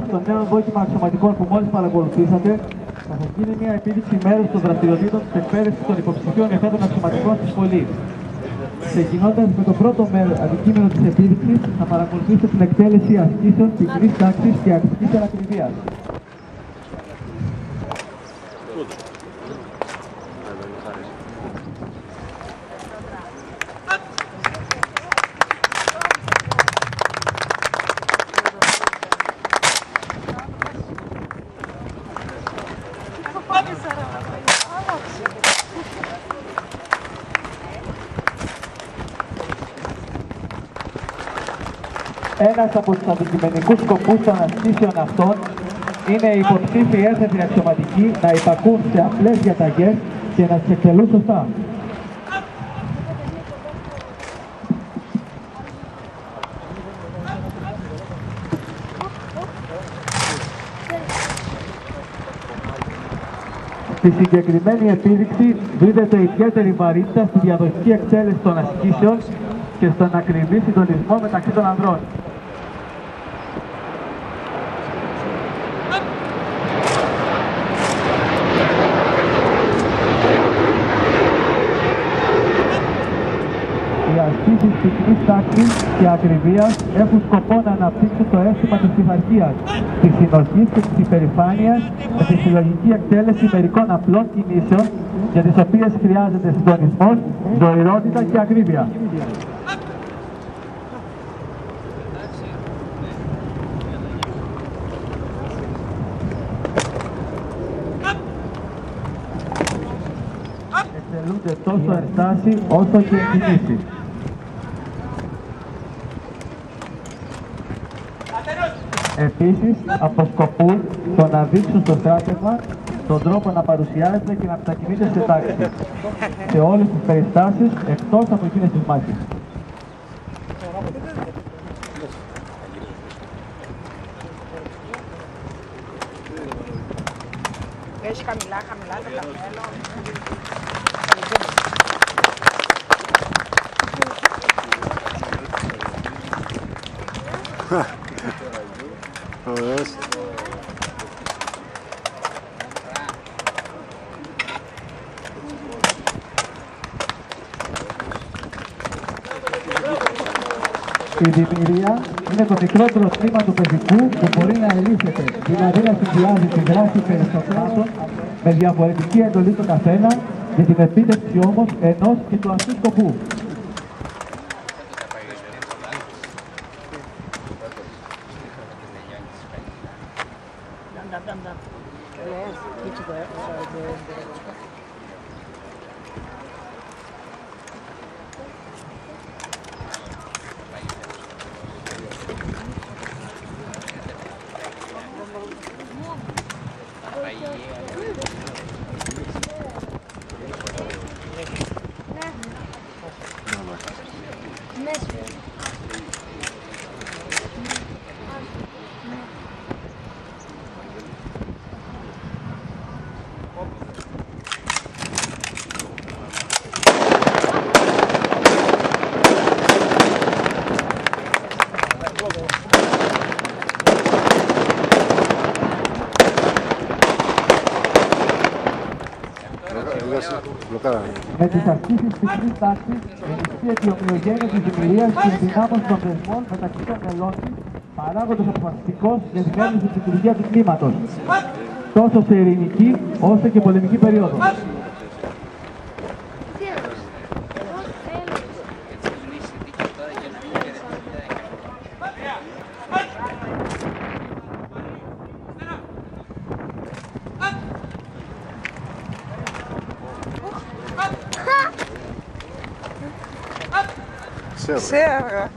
στο νέο δόκιμα αξιωματικών που μόλις παρακολουθήσατε, θα σας γίνει μια επίδειξη μέρους των δραστηριοτήτων της εκπαίδευσης των υποψηφίων εφέτων αξιωματικών στη σχολή. Ξεκινώντας με το πρώτο αντικείμενο της επίδειξης, θα παρακολουθήσετε την εκτέλεση ασκήσεων πυκνής τάξης και ακτικής ανακριβίας. Ένας από τους αντικειμενικούς σκοπούς των ασκήσεων αυτών είναι οι υποψήφιοι ένθετοι αξιωματικοί να υπακούν σε απλές διαταγές και να τις εκτελούν σωστά. Στη συγκεκριμένη επίδειξη δίδεται ιδιαίτερη βαρύτητα στη διαδοχική εκτέλεση των ασκήσεων και στον ακριβή συντονισμό μεταξύ των ανδρών. Οι ασκήσεις πυκνής τάξης και ακριβίας έχουν σκοπό να αναπτύξουν το αίσθημα της πειθαρχίας, της συνοχής και της υπερηφάνειας με τη συλλογική εκτέλεση μερικών απλών κινήσεων για τις οποίες χρειάζεται συντονισμός, ζωηρότητα και ακρίβεια. Εκτελούνται τόσο εν στάση όσο και εν κινήσει. Επίσης, αποσκοπούν στο να δείξουν στο στράτευμα τον τρόπο να παρουσιάζεται και να μετακινείται σε τάξη, σε όλες τις περιστάσεις εκτός από εκείνες τις μάχες. Έχει χαμηλά το καπέλο. Ωραίος. Η δημιουργία είναι το μικρότερο τμήμα του παιδικού που μπορεί να ελήφθεται, δηλαδή να συνδυάζει τη δράση περιστατώσεων με διαφορετική εντολή του καθένα για την επίτευξη όμως ενός και του αυτού σκοπού. Με τις ασκήσεις πυκνής τάξης ενισχύεται η ομοιογένεια της δημιουργίας και η δυνάμωση των δεσμών μεταξύ των μελών της, παράγοντας αποφασιστικός για την ένωση της λειτουργία του κλίματος, τόσο σε ειρηνική όσο και πολεμική περίοδο. Ξέρω.